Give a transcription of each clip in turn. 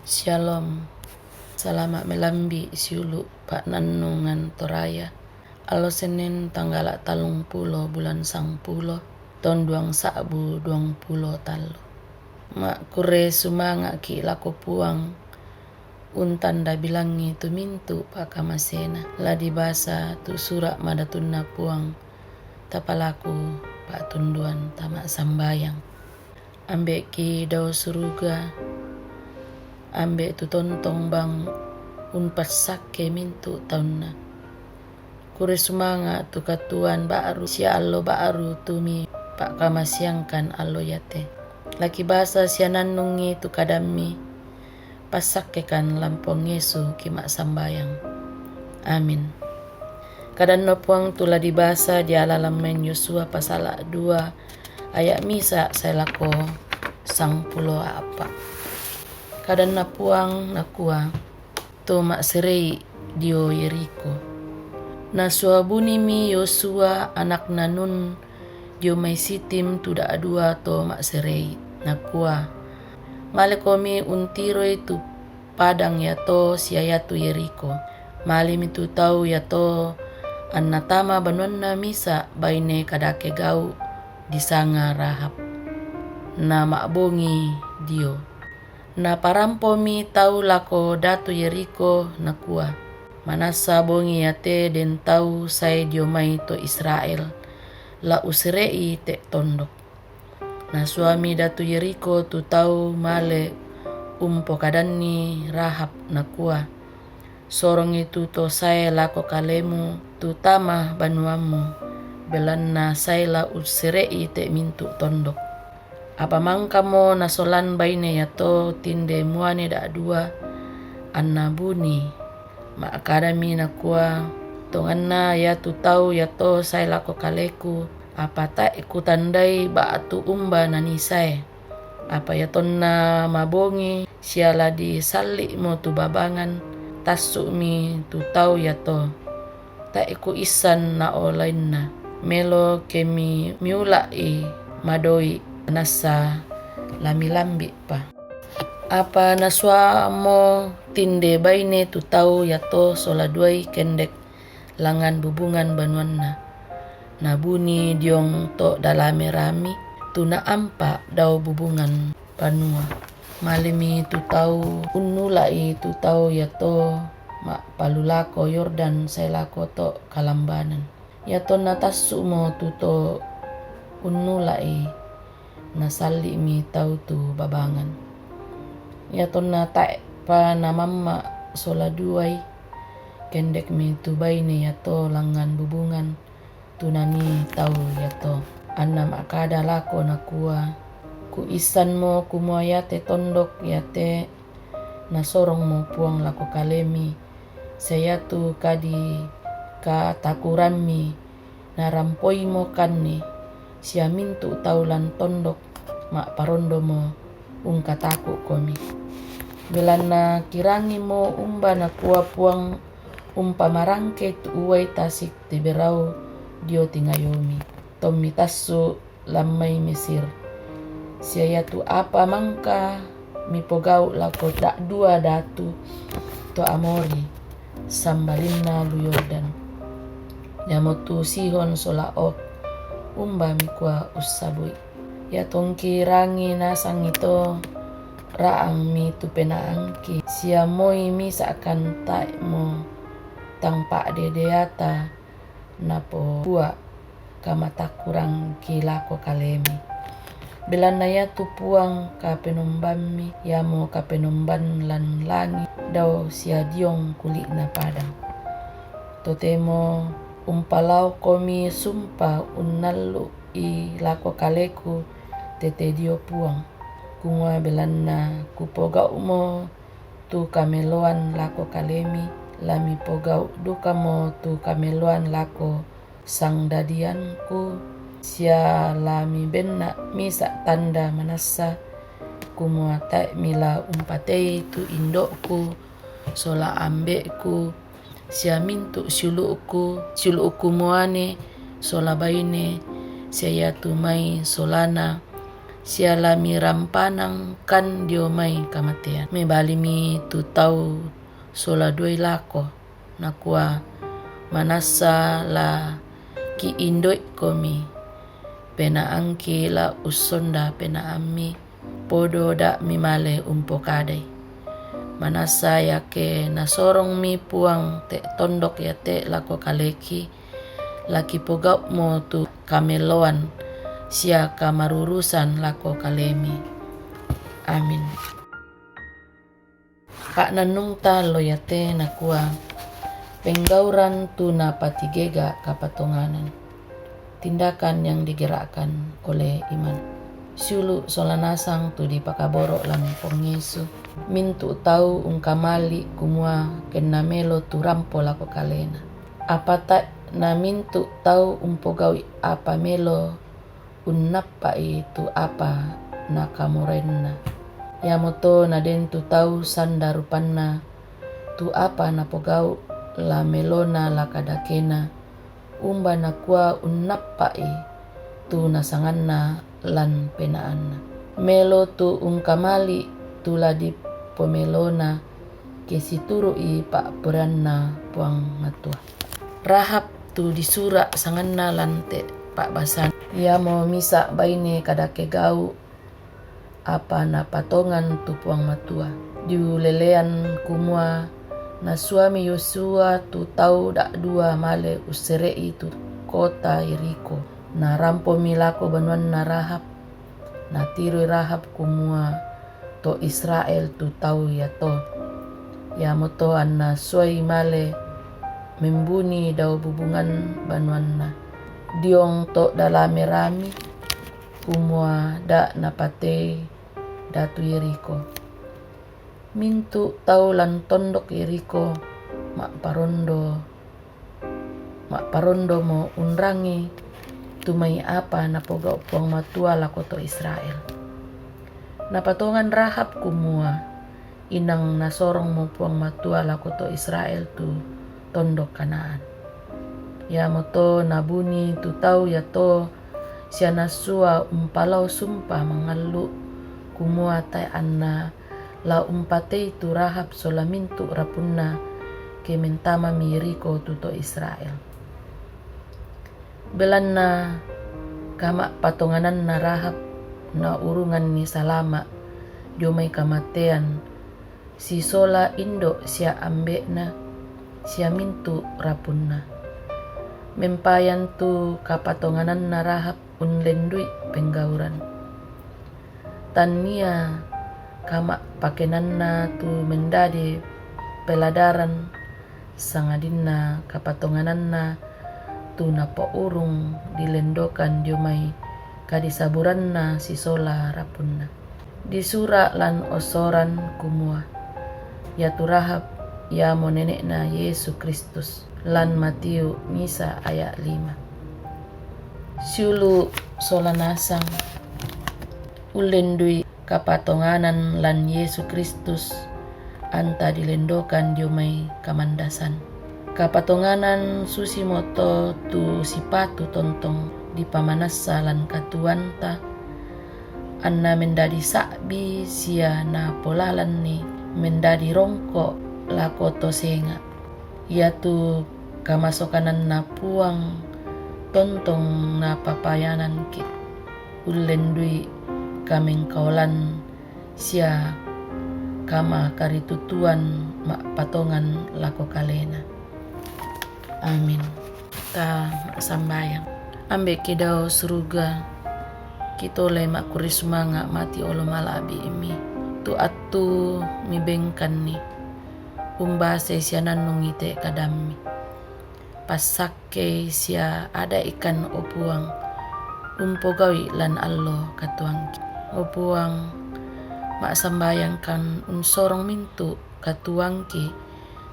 Shalom. Selamat melambi siulu Pak Nanungan Toraya. Alo Senin tanggal 30 bulan 10 tahun 2023. Mak kure sumanga ki lako puang untan da bilangi tu mintu Pak Kamasena. Ladi basa tu surak madatunna puang tapalaku Pak tunduan tamak sambayang. Ambek ki dau suruga ambek tu tontong bang unpas sake mintu taunna. Kure sumanga tu katuan baru sia allo baru tumi Pak Kamasiangkan allo yate. Laki basa sia nanungi tu kadami pasakekan lampong Yesu kimak sambayang. Amin. Kadan no puang tula di basa di ala lamen Yosua pasal 2 ayat misa saya lako sang pulo apa. Kadan na puang na kuah to mak serei dio Yeriko. Na suabuni mi Yosua anak Nanun dio mai sitim tuda adua to mak serei na kuah. Male komi untiro itu padang ya to siaya tu Yeriko. Male mi tu tau ya to annatama banwanna misa baine kadake gau di sanga Rahab. Na mak bongi dio. Na parampo mi tau lako datu Yeriko na kuah. Manasa bongi yate den tau sai diomai to Israel. La usrei te tondok. Na suami datu Yeriko tu tau male kadani Rahab na kuah. Sorong itu to sai lako kalemu tu tamah banuamu. Belanna sai la usrei te mintu tondok. Apa mangka mo nasolan baine yato tinde muane da dua anna buni ma akadami na kuah tonganna ya tu tau yato sai lako kaleku apa ta ikutandai baatu umba nanisai apa yatonna mabongi siala di salik mo tu babangan tasuk mi tu tau yato ta iku isan na olainna melo kemi miulai madoi nasa lami-lambi pa. Apa naswa mo tinde baine tu tau yato soladuai kendek langan bubungan banuanna. Nabuni diong to dalame rami tu na ampa dau bubungan banua. Malimi tu tau unulai tu tau yato mak palulako Yordan selako to kalambanan. Yato natasu mo tu to unulai nasali mi tau tu babangan. Ya tonna tak pa na mama sola duai kendek mi tu baine ya to langan bubungan tu nani tau ya to anam akada lako na kuah ku isan mo kumoyate tondok yate na sorong mo puang lako kalemi saya tu kadi ka takuran mi na rampoi mo kanni sia mintu taulan tondok mak parondo mo kataku komi. Belana kirangi mo umba na kuah puang marangke tu uwai tasik tiberau dio tingayomi. Tomi tasu lamai Mesir. Siaya tu apa mangka mi pogau lako dak dua datu to Amori sambalina lu Yordan. Yamotu Sihon sola umba mi kuah usabui. Ya tongki rangi nasang ito raang mi tu penaangki sia moi mi seakan tak mo tangpak dedeata napo buat kamata kurang kilako kalemi belana ya tu puang ka penomban mi ya mo ka penomban lan langi daw sia diong kulit na padang totemo umpalau komi sumpa unnalu i lako kaleku tete dio puang kunga belanna kupogau mo tu kameloan lako kalemi lami pogau duka mo tu kameloan lako sang dadianku sia lami benna misa tanda manasa kumua tak mila umpatei tu indokku sola ambekku sia mintu suluku moane sola baine saya tu mai solana siala mi rampanang kan diomai kamatean. Me bali mi tu tau sola doi lako nakua manasa la ki indoi komi pena angki la usonda pena ami podo da mi male umpo kadai. Manasa yake nasorong mi puang te tondok ya te lako kaleki laki pogau mo tu kameloan sia kamarurusan lako kalemi. Amin. Pak nanung talo ya te nakua penggauran tu na patigega kapatonganan. Tindakan yang digerakkan oleh iman. Sulu solanasang tu di pakaboro lan pong Yesu. Mintu tau ungkamali kumua kena melo tu rampo lako kalena. Apa tak na mintu tau umpogawi apa melo unnappa itu apa na kamurenna. Ya moto na den tu tau sanda rupanna tu apa na pogau la melona la kadakena. Umba na kuah unnappai tu nasanganna lan penaanna. Melo tu ungkamali tu ladi pomelona kesiturui pak peranna puang matua. Rahap tu disura sanganna lante pak basan. Ia mau misa baine kadake gau apa na patongan tu puang matua. Diu lelean kumua na suami Yosua tu tau dak dua male userei tu kota Yeriko. Na rampo milako banuan na Rahab. Na tiru Rahab kumua to Israel tu tau ya to. Ya moto anna suai male membuni dau bubungan banuan na. Diong to dalame rami kumua dak napate datu Yeriko. Mintu tau lan tondok Yeriko mak parondo mo unrangi tumai apa na pogau puang matua lakoto Israel. Napatongan Rahab kumua inang nasorong mo puang matua lakoto Israel tu tondok Kanaan. Ya moto nabuni tu tau ya to sia nasua umpalau sumpah mangalu kumua tay anna la umpate tu Rahab solamintu rapunna kementama Yeriko tuto Israel. Belanna kama patonganan na Rahab na urungan ni salama jomai kamatean si sola indo sia ambe na sia mintu rapunna. Mempayan tu kapatonganan na Rahab unlendui penggauran. Tania kama pakenanna tu mendadi peladaran sangadinna kapatongananna tu napa urung dilendokan diomai kadisaburanna si sola rapunna. Disura lan osoran kumua ya tu Rahab ya mo nenekna Yesus Kristus lan Matiu misa ayat 5. Siulu solanasang ulendui kapatonganan lan Yesus Kristus anta dilendokan diomai kamandasan. Kapatonganan susi moto tu sipatu tontong di pamanasa lan katuanta anna mendadi sakbi sia na polalan ni mendadi rongko lakoto senga. Ia tu kamasokanan na puang tontong na papayanan ki ulendui kameng kaulan sia kama karitutuan mak patongan lako kalena. Amin. Ta sambayang. Ambe kidau suruga kito le mak kurismanga mati olo malabi imi. Tu atu mi bengkan ni umbase sia nanungite kadami. Pasake sia ada ikan opuang umpogawi lan allo katuangki. Opuang mak sambayangkan unsorong mintu katuangki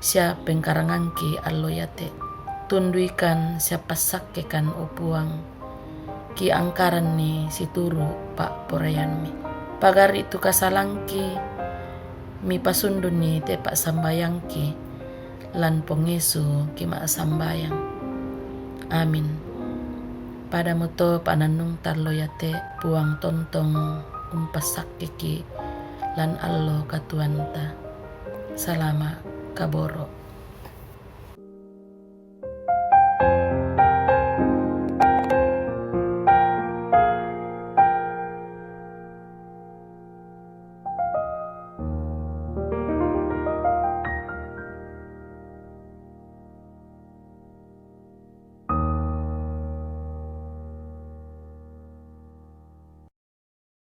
sia pengkarangangki allo yate. Tunduikan sia pasakekan opuang ki angkaran ni situru pak porayanmi. Pagar itu kasalangki mi pasundun ni te pak sambayangki lan pongesu ki mak sambayang. Amin. pada muto pananung tarlo yate puang tontong umpasak kiki lan allo katuanta. Salama kaboro.